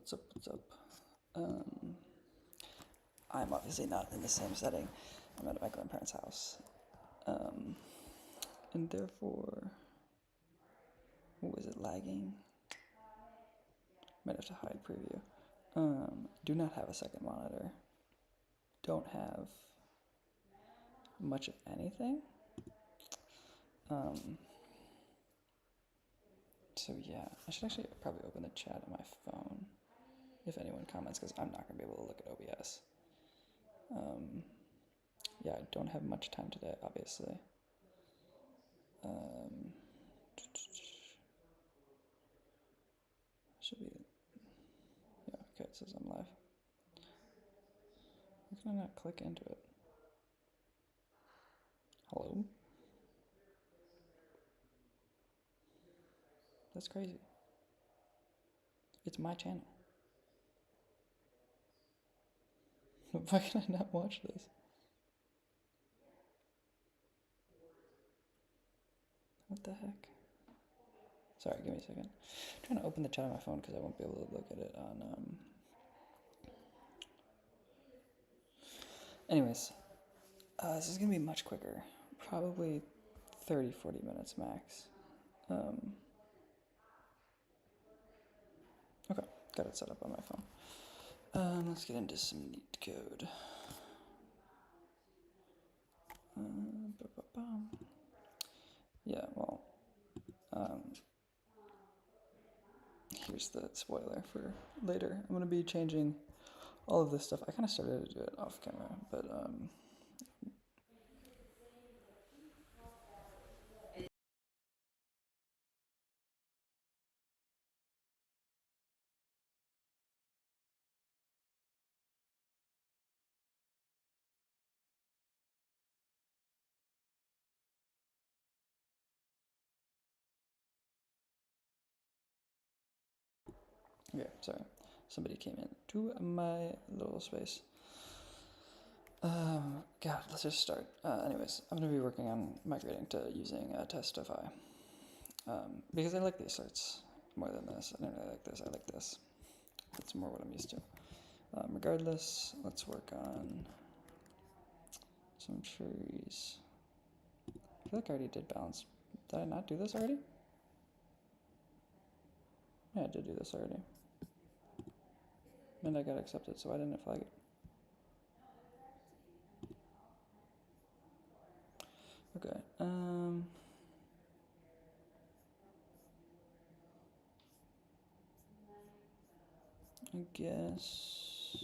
What's up? What's up? I'm obviously not in the same setting. I'm at my grandparents' house. And therefore, was it lagging? Might have to hide preview. Do not have a second monitor. Don't have much of anything. So yeah, I should actually probably open the chat on my phone if anyone comments, because I'm not going to be able to look at OBS. Yeah, I don't have much time today, obviously. Should be, yeah, okay, it says I'm live. Why can I not click into it? Hello? That's crazy. It's my channel. Why can I not watch this? What the heck? Sorry, give me a second. I'm trying to open the chat on my phone because I won't be able to look at it on... Anyways, this is going to be much quicker. Probably 30, 40 minutes max. Okay, got it set up on my phone. Let's get into some Leetcode. Yeah, well, here's the spoiler for later. I'm going to be changing all of this stuff. I kind of started to do it off camera, but okay, sorry. Somebody came into my little space. God, let's just start. Anyways, I'm going to be working on migrating to using testify. Because I like the asserts more than this. I don't really like this. I like this. That's more what I'm used to. Regardless, let's work on some trees. I feel like I already did balance. Did I not do this already? Yeah, I did do this already. And I got accepted, so I didn't flag it. Okay. I guess.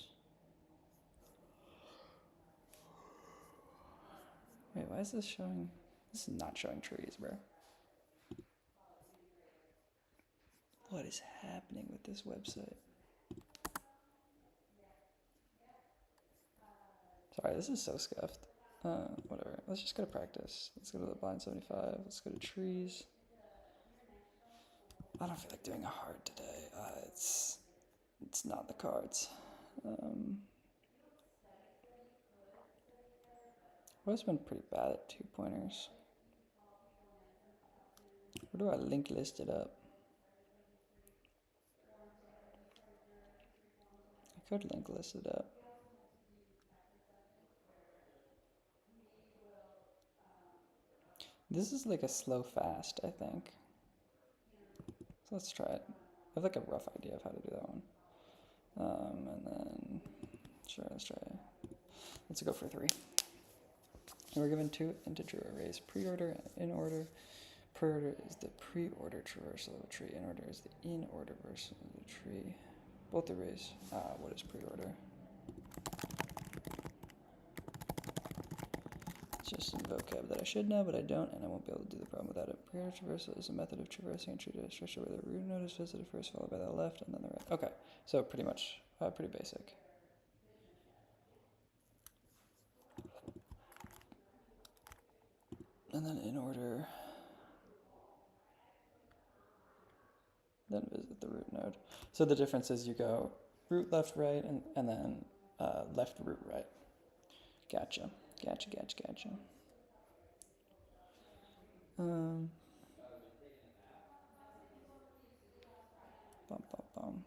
Wait, why is this showing? This is not showing trees, bro. What is happening with this website? Sorry, this is so scuffed. Whatever. Let's just go to practice. Let's go to the blind 75. Let's go to trees. I don't feel like doing a hard today. It's not the cards. I've always been pretty bad at 2-pointers. Where do I link list it up? I could link list it up. This is like a slow fast, I think. So let's try it. I have like a rough idea of how to do that one. And then, sure, let's try it. Let's go for 3. And we're given 2 integer arrays, pre-order and in-order. Pre-order is the pre-order traversal of a tree. In-order is the in-order version of the tree. Both arrays. What is pre-order? It's just some vocab that I should know, but I don't, and I won't be able to do the problem without it. Pre-order traversal is a method of traversing a tree to a structure where the root node is visited first, followed by the left, and then the right. Okay, so pretty much, pretty basic. And then in order, then visit the root node. So the difference is you go root left, right, and then left root right. Gotcha. Bum, bum, bum.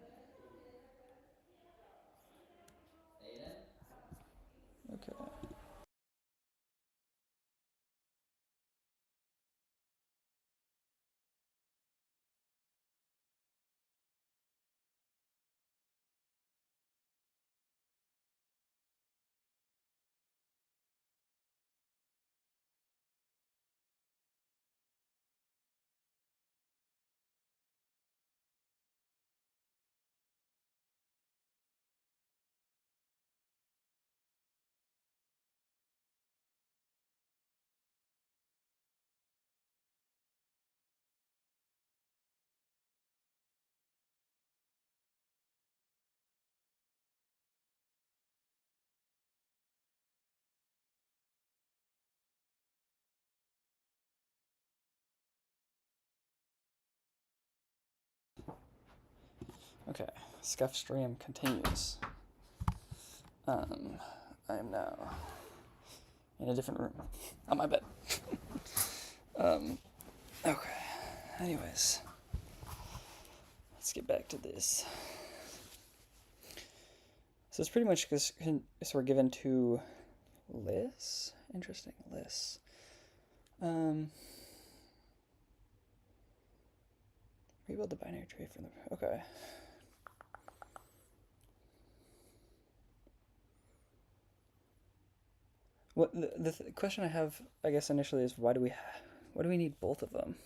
Okay, scuffed stream continues. I am now in a different room on my bed. Okay, anyways, let's get back to this. So it's pretty much because we're given two lists. Interesting lists. Rebuild the binary tree from the, okay. What the question I have, I guess, initially is why do we need both of them?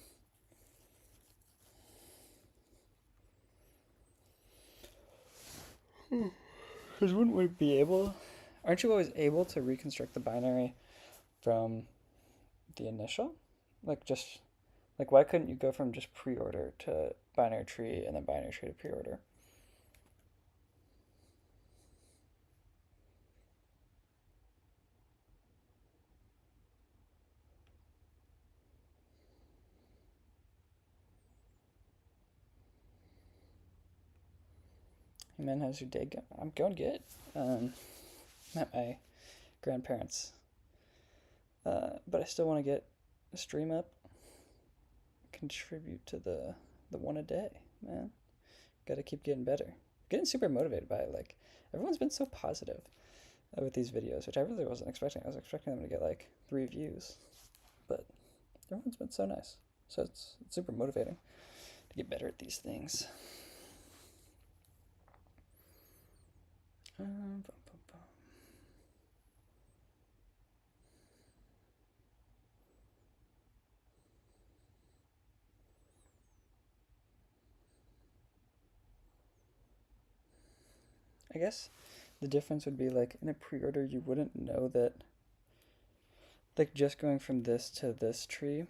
Because wouldn't we be able? Aren't you always able to reconstruct the binary from the initial? Like just like why couldn't you go from just pre-order to binary tree and then binary tree to pre-order? Hey man, how's your day going? I'm going good. Met my grandparents, but I still want to get a stream up, contribute to the one a day, man. Got to keep getting better. Getting super motivated by it. Like everyone's been so positive with these videos, which I really wasn't expecting. I was expecting them to get like 3 views, but everyone's been so nice. So it's super motivating to get better at these things. I guess the difference would be like in a pre-order you wouldn't know that, like just going from this to this tree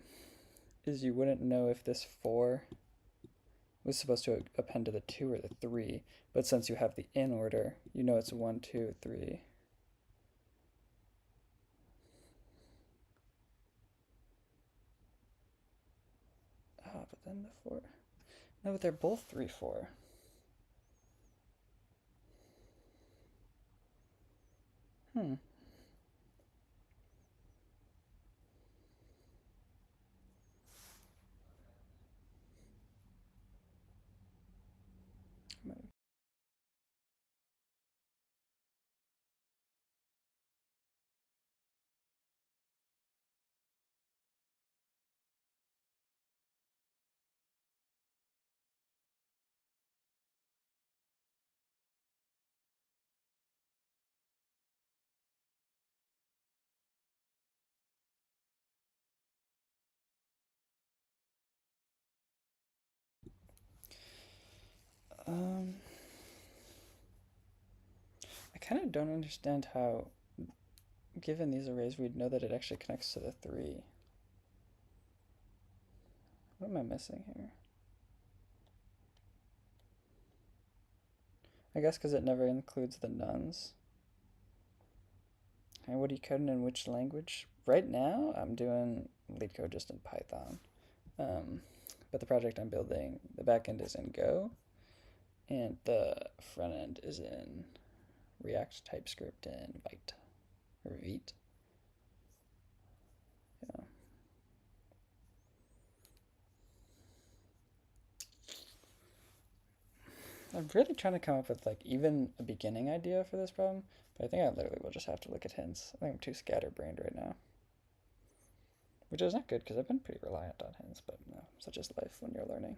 is you wouldn't know if this 4 was supposed to append to the 2 or the 3, but since you have the in order, you know it's 1, 2, 3. Oh, but then the 4. No, but they're both 3, 4. Hmm. I kind of don't understand how, given these arrays, we'd know that it actually connects to the 3. What am I missing here? I guess because it never includes the nuns. And what are you coding in which language? Right now, I'm doing Leetcode just in Python. But the project I'm building, the backend is in Go, and the front end is in React, TypeScript, and Vite, or Vite. Yeah. I'm really trying to come up with like even a beginning idea for this problem, but I think I literally will just have to look at hints. I think I'm too scatterbrained right now, which is not good because I've been pretty reliant on hints, but no, such is life when you're learning.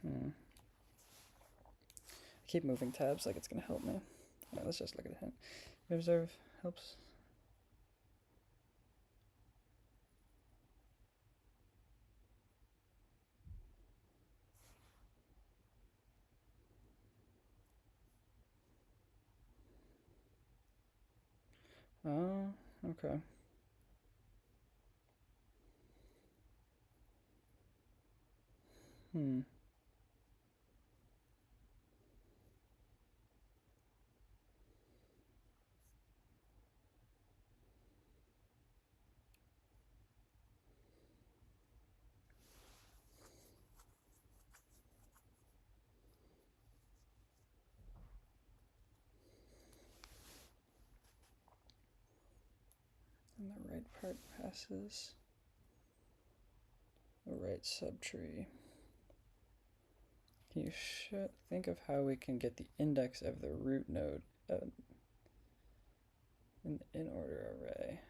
I keep moving tabs like it's gonna help me. Alright, let's just look at a hint. Observe helps. Oh, okay. Hmm. right part passes a right subtree. You should think of how we can get the index of the root node in the in-order array.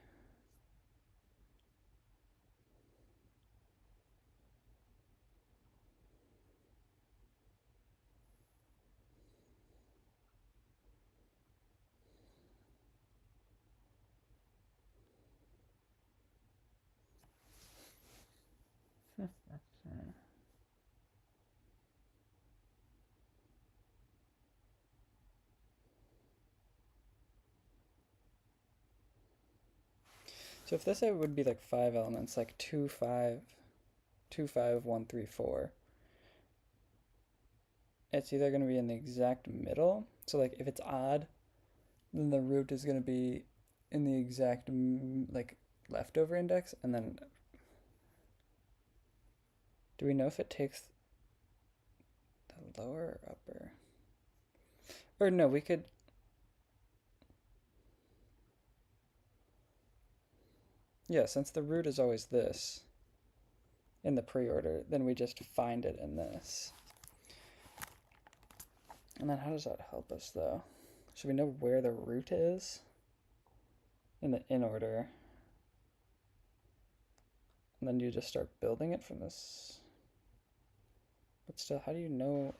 So if this would be like 5 elements, like 2, 5, 2, 5, 1, 3, 4, it's either going to be in the exact middle. So like if it's odd, then the root is going to be in the exact like leftover index, and then do we know if it takes the lower or upper? Or no, we could, yeah, since the root is always this in the pre-order, then we just find it in this. And then how does that help us though? Should we know where the root is in the in order? And then you just start building it from this. But still, how do you know?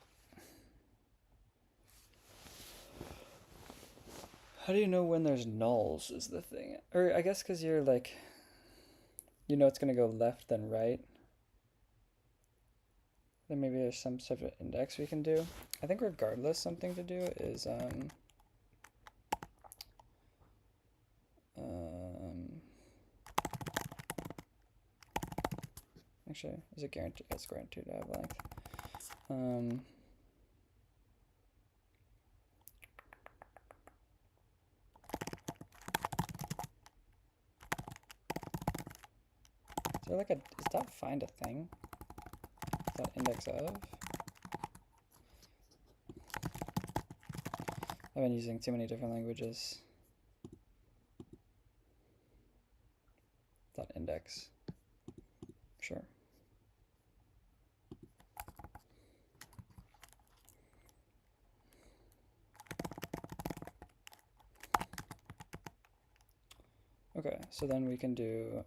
How do you know when there's nulls is the thing? Or I guess because you're like, you know it's going to go left then right. Then maybe there's some sort of index we can do. I think regardless, something to do is actually, is it guaranteed? It's guaranteed to have length. Is there like a, is that find a thing? Is that index of? I've been using too many different languages. Dot index. Sure. Okay, so then we can do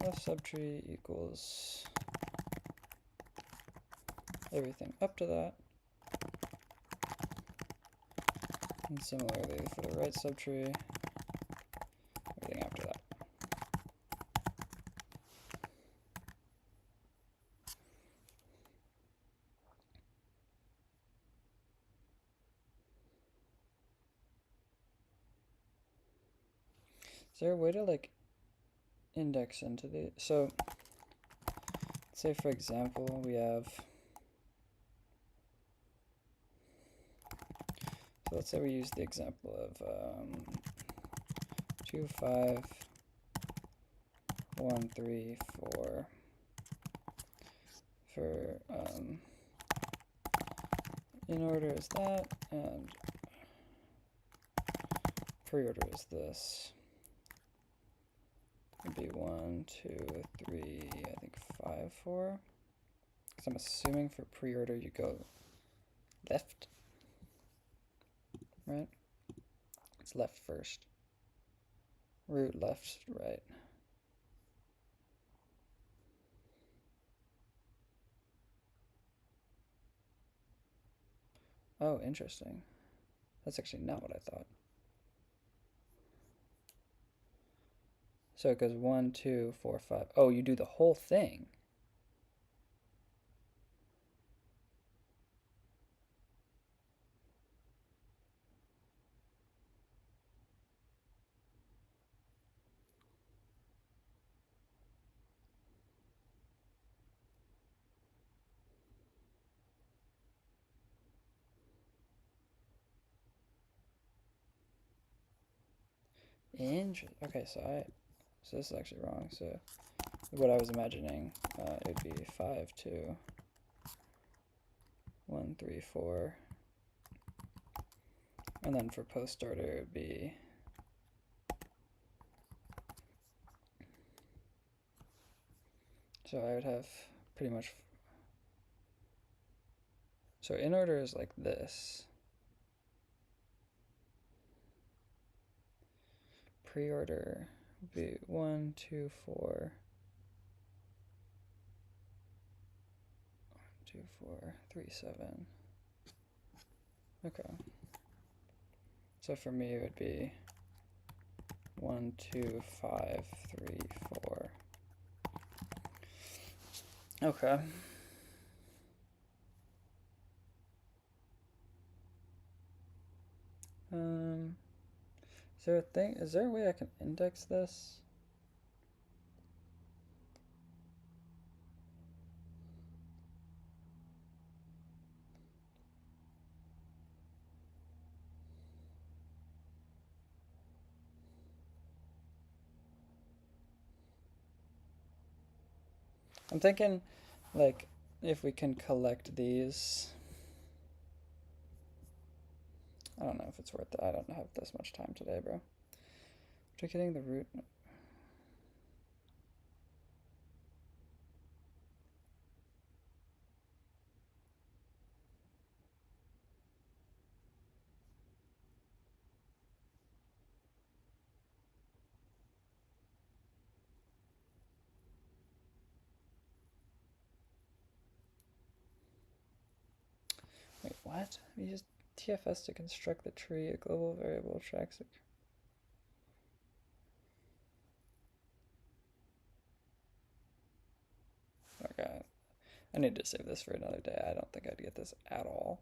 left subtree equals everything up to that. And similarly for the right subtree, everything after that. Is there a way to like index into the, so say for example we have, so let's say we use the example of 2, 5, 1, 3, 4 for in order is that, and pre-order is this. It'd be 1, 2, 3, I think 5, 4. Because I'm assuming for pre-order you go left, right? It's left first. Root left, right. Oh, interesting. That's actually not what I thought. So it goes 1, 2, 4, 5. Oh, you do the whole thing. Okay, so this is actually wrong. So what I was imagining, it'd be 5, 2, 1, 3, 4, And then for post order, it would be so I would have pretty much. So in order is like this. Pre-order would be 1, 2, 4. 2, 4, 3, 7. Okay. So for me, it would be 1, 2, 5, 3, 4. Okay. Is there a thing? Is there a way I can index this? I'm thinking, like, if we can collect these. I don't know if it's worth it. I don't have this much time today, bro. After getting the root. Wait, what? We use TFS to construct the tree, a global variable tracks it. Okay. I need to save this for another day. I don't think I'd get this at all.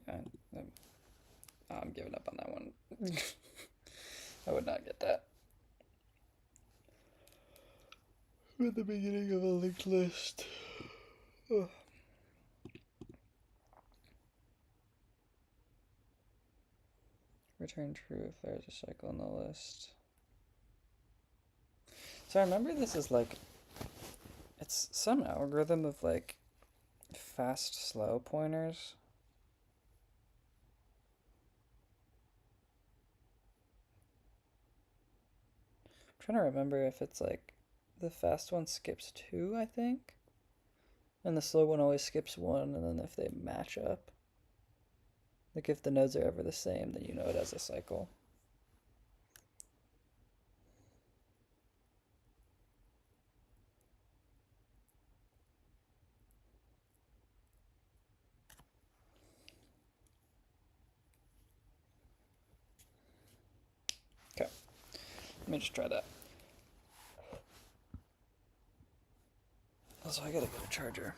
Yeah, I'm giving up on that one. I would not get that. At the beginning of a linked list. Ugh. Return true if there's a cycle in the list. So I remember this is like, it's some algorithm of like fast slow pointers. I'm trying to remember if it's like the fast one skips 2, I think. And the slow one always skips 1, and then if they match up, like if the nodes are ever the same, then you know it has a cycle. Okay, let me just try that. Also, I gotta get a charger.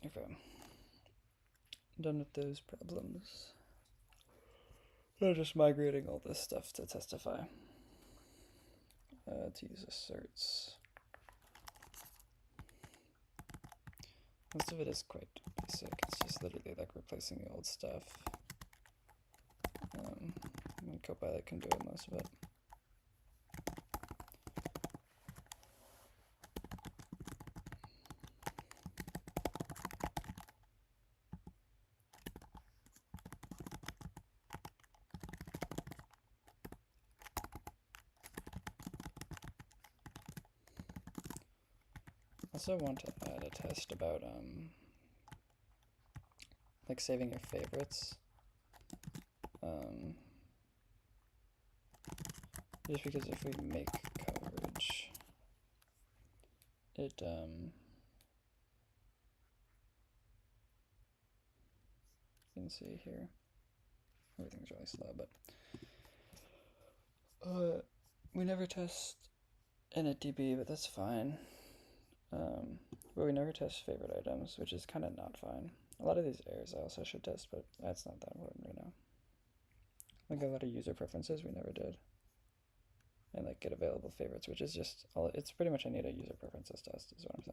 Okay. Done with those problems. I'm just migrating all this stuff to testify. To use asserts. Most of it is quite basic. It's just literally like replacing the old stuff. And Copilot can do most of it. I also want to add a test about like saving your favorites. Just because if we make coverage, it you can see here everything's really slow, but we never test initDB, but that's fine. But we never test favorite items, which is kind of not fine. A lot of these errors I also should test, but that's not that important right now. Like a lot of user preferences we never did. And like get available favorites, which is just, it's pretty much I need a user preferences test is what I'm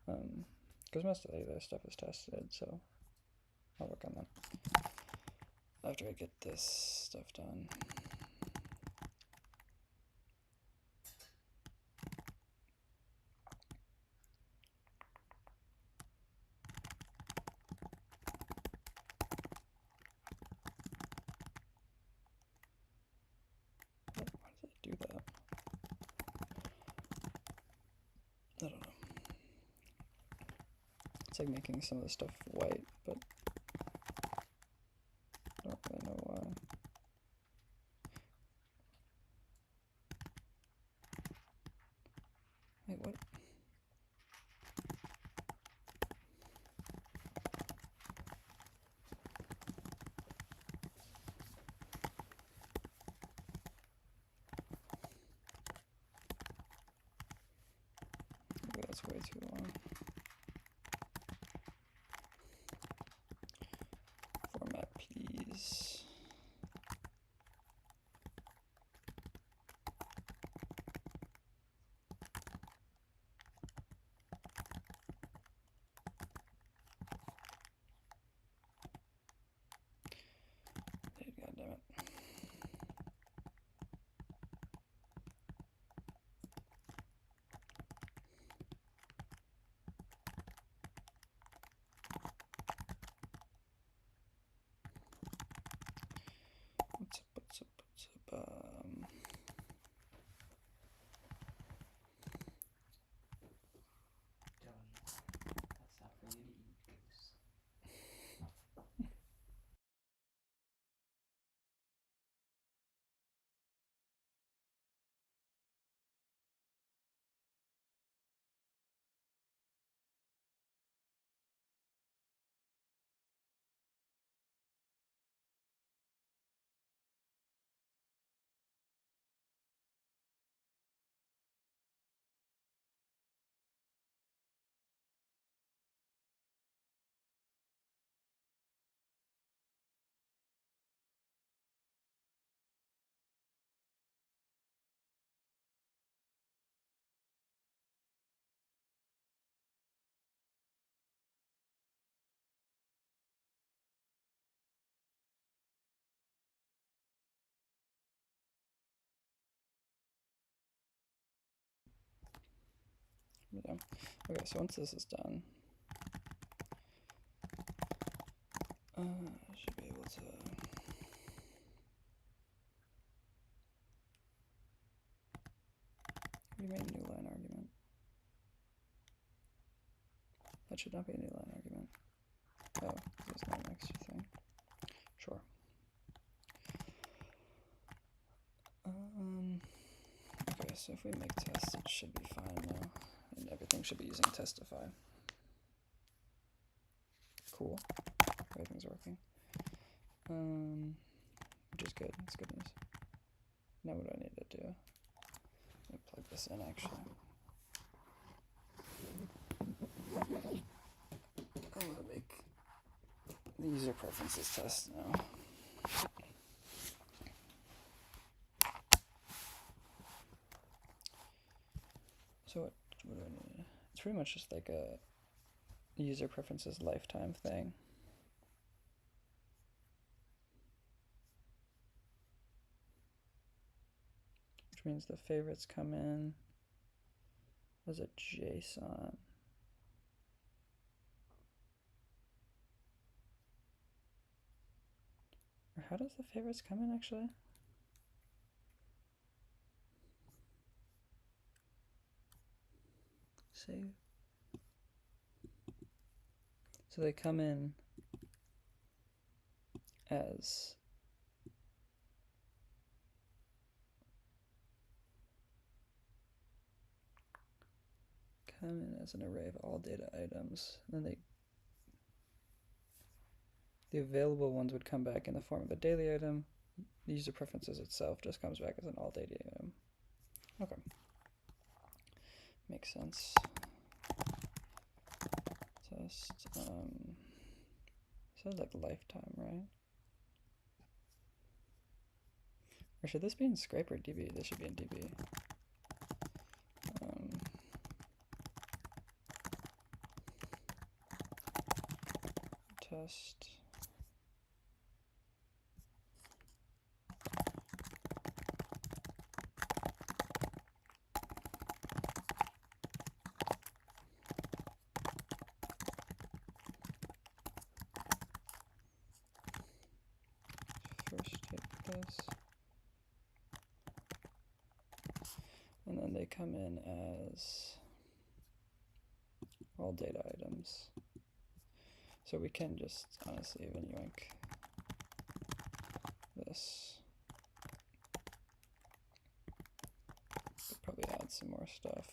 saying. Because most of the other stuff is tested, so I'll work on that after I get this stuff done. Why does it do that? I don't know. It's like making some of the stuff white, but I don't really know why. Wait, what? Maybe that's way too long. Format, please. God damn it. What's up? That's not for you to eat, Goose. Yeah. Okay, so once this is done, I should be able to remake a new line argument. That should not be a new line argument. Oh, there's no extra thing. Sure. Okay, so if we make tests, it should be fine now. And everything should be using testify. Cool. Everything's working. Which is good. It's good news. Now what do I need to do? Let me plug this in actually. the user preferences test now. So what do I need? It's pretty much just like a user preferences lifetime thing. Which means the favorites come in as a JSON. Or how does the favorites come in actually? Save. So they come in as an array of all data items. And then the available ones would come back in the form of a daily item. The user preferences itself just comes back as an all data item. Okay. Makes sense. Test. Says like lifetime, right? Or should this be in Scraper DB? This should be in DB. Test. First take this. And then they come in as all data items. So we can just honestly even yoink this. But probably add some more stuff.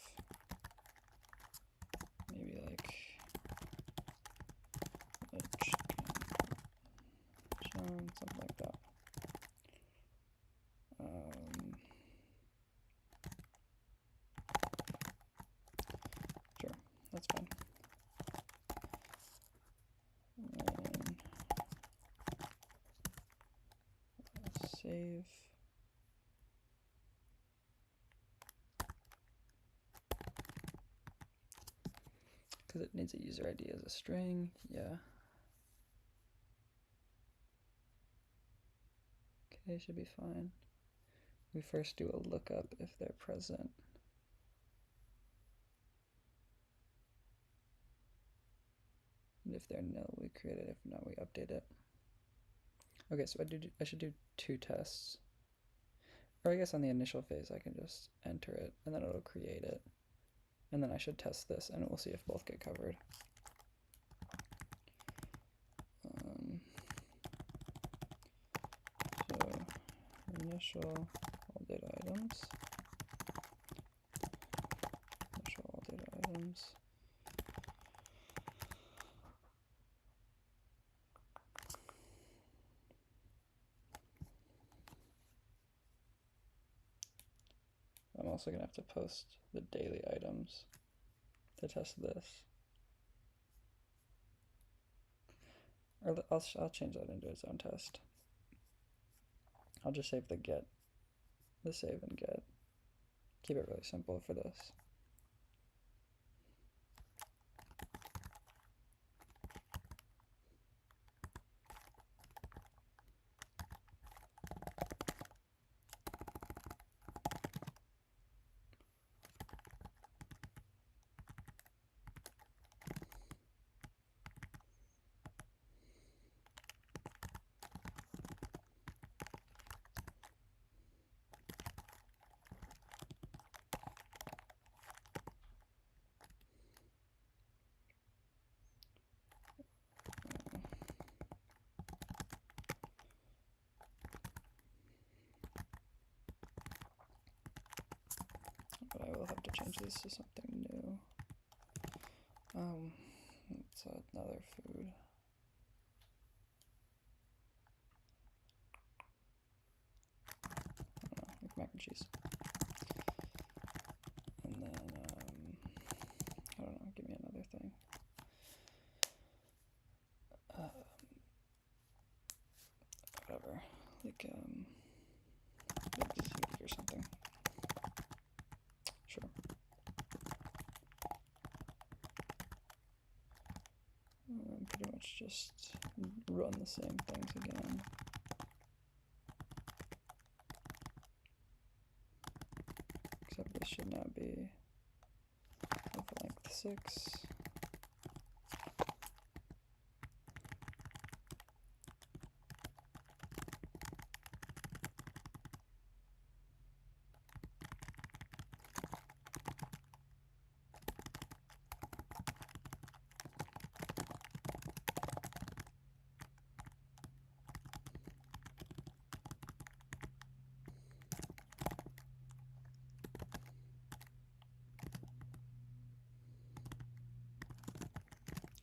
Maybe like a chicken, something like that. Sure, that's fine. Save. Because it needs a user ID as a string, yeah. Okay, should be fine. We first do a lookup if they're present. And if they're nil, we create it. If not, we update it. Okay, so I should do 2 tests. Or I guess on the initial phase, I can just enter it, and then it'll create it. And then I should test this, and we'll see if both get covered. So initial all data items. Initial all data items. I'm also gonna have to post the daily items to test this. Or I'll change that into its own test. I'll just save the save and get. Keep it really simple for this. But I will have to change this to something new. It's another food. I don't know, like mac and cheese. And then, I don't know, give me another thing. whatever, like maybe this or something. Sure. Pretty much just run the same things again. Except this should now be of length 6.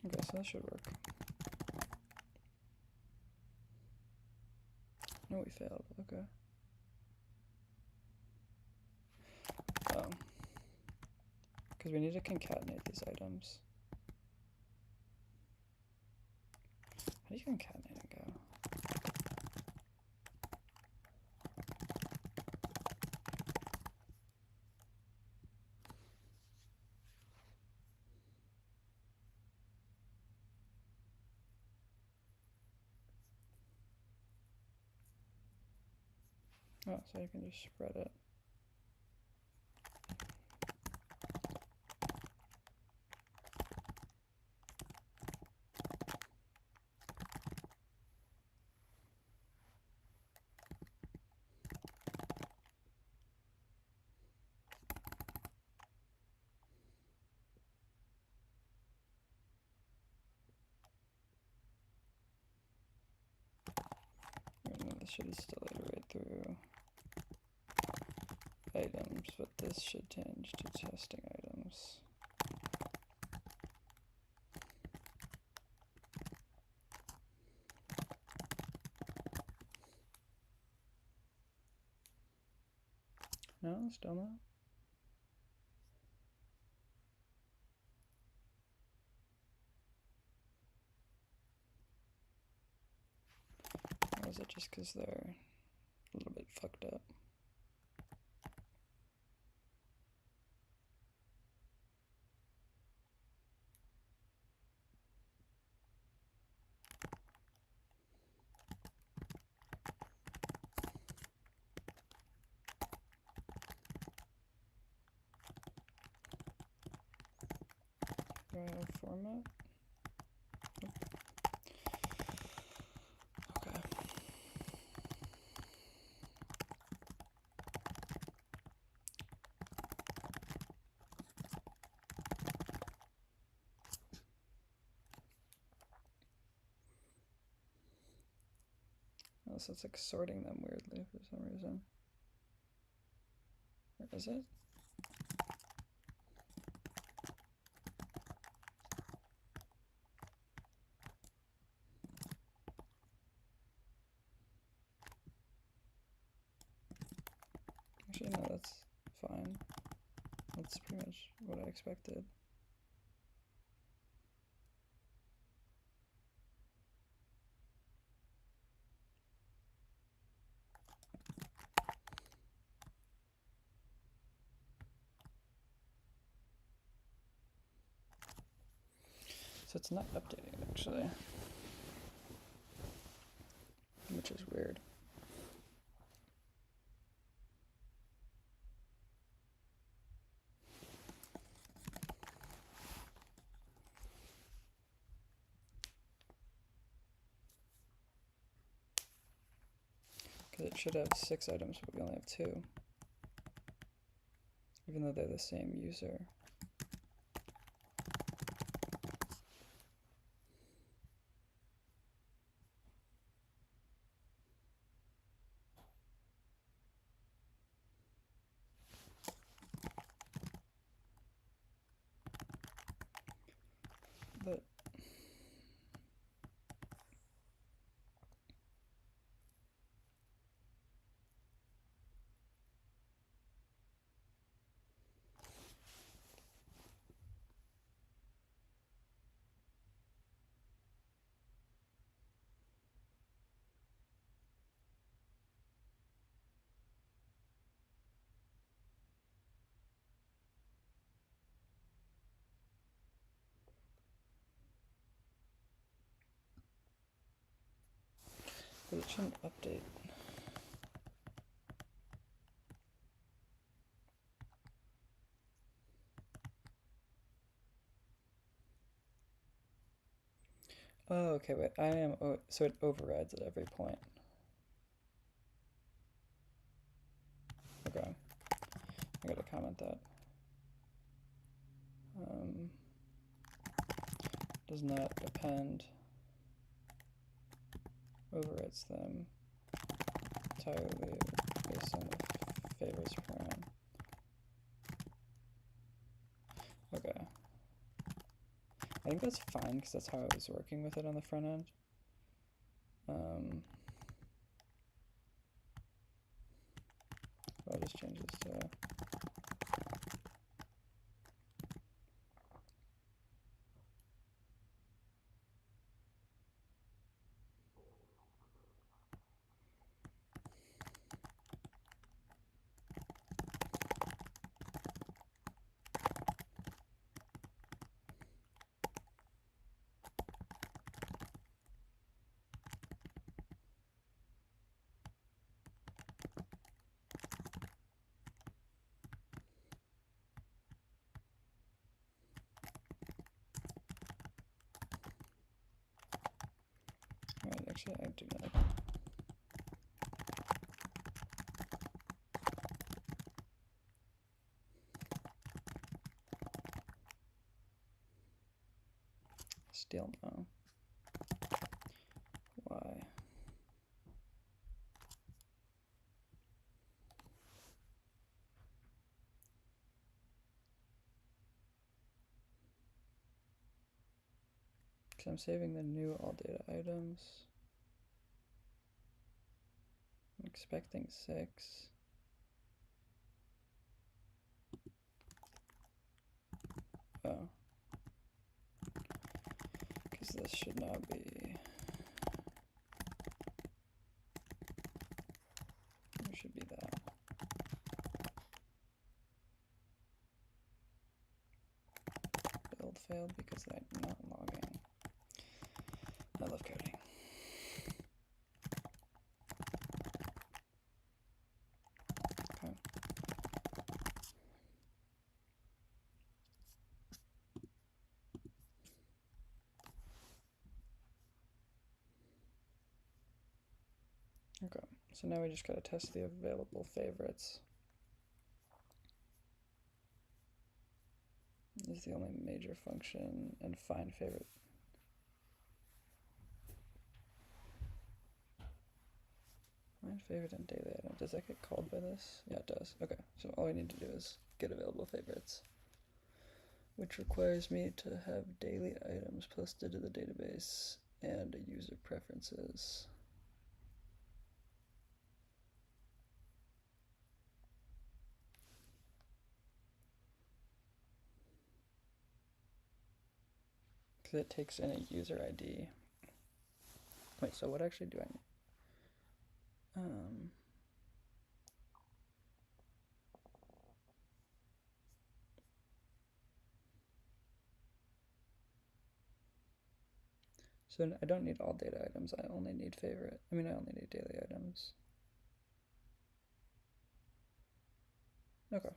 Okay, so that should work. No, we failed. Okay. Because we need to concatenate these items. How do you concatenate and go? Oh, so you can just spread it. This should still iterate through items, but this should change to testing items. No, still not. Or is it just because they're a little bit fucked up? Do I have format? Nope. Okay. Oh, so it's like sorting them weirdly for some reason. Or is it? Actually, no, that's fine. That's pretty much what I expected. So it's not updating actually, which is weird. Because it should have 6 items, but we only have 2. Even though they're the same user. But But it shouldn't update. Oh, okay, wait. So it overrides at every point. Okay. I gotta comment that. Does not append. Overrides them entirely based on the favors param. Okay. I think that's fine because that's how I was working with it on the front end. I'll just change this to Alright, actually I do not. Still no. Why? Because I'm saving the new all data items. I'm expecting 6. Oh. Because this should now be. It should be that. Build failed because I'm not logging. I love coding. Okay. Okay, so now we just gotta test the available favorites. This is the only major function, and find favorite. Find favorite and daily item. Does that get called by this? Yeah, it does. Okay, so all we need to do is get available favorites, which requires me to have daily items posted to the database and a user preferences. Because it takes in a user ID. Wait, so what actually do I need? So I don't need all data items. I only need favorite. I only need daily items. Okay.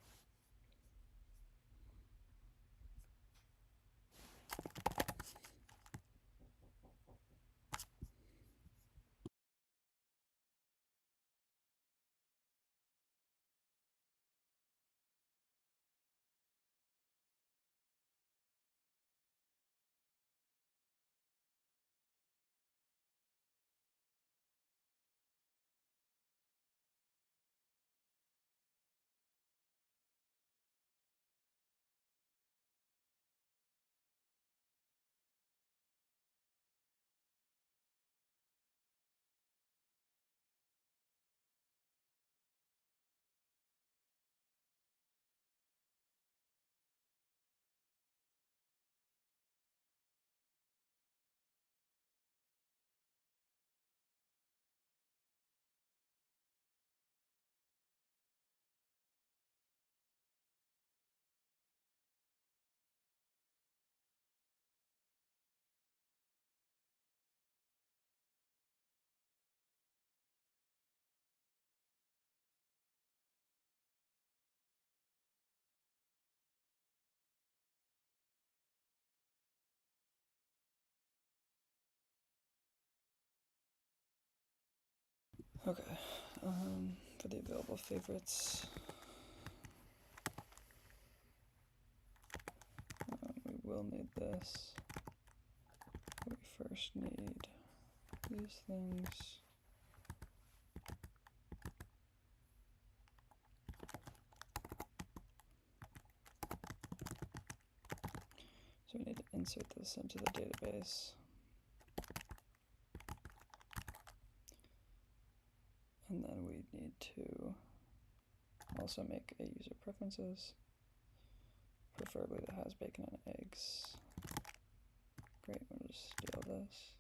Okay, for the available favorites, we will need this. We first need these things. So we need to insert this into the database. And then we need to also make a user preferences, preferably that has bacon and eggs. Great, we'll just steal this.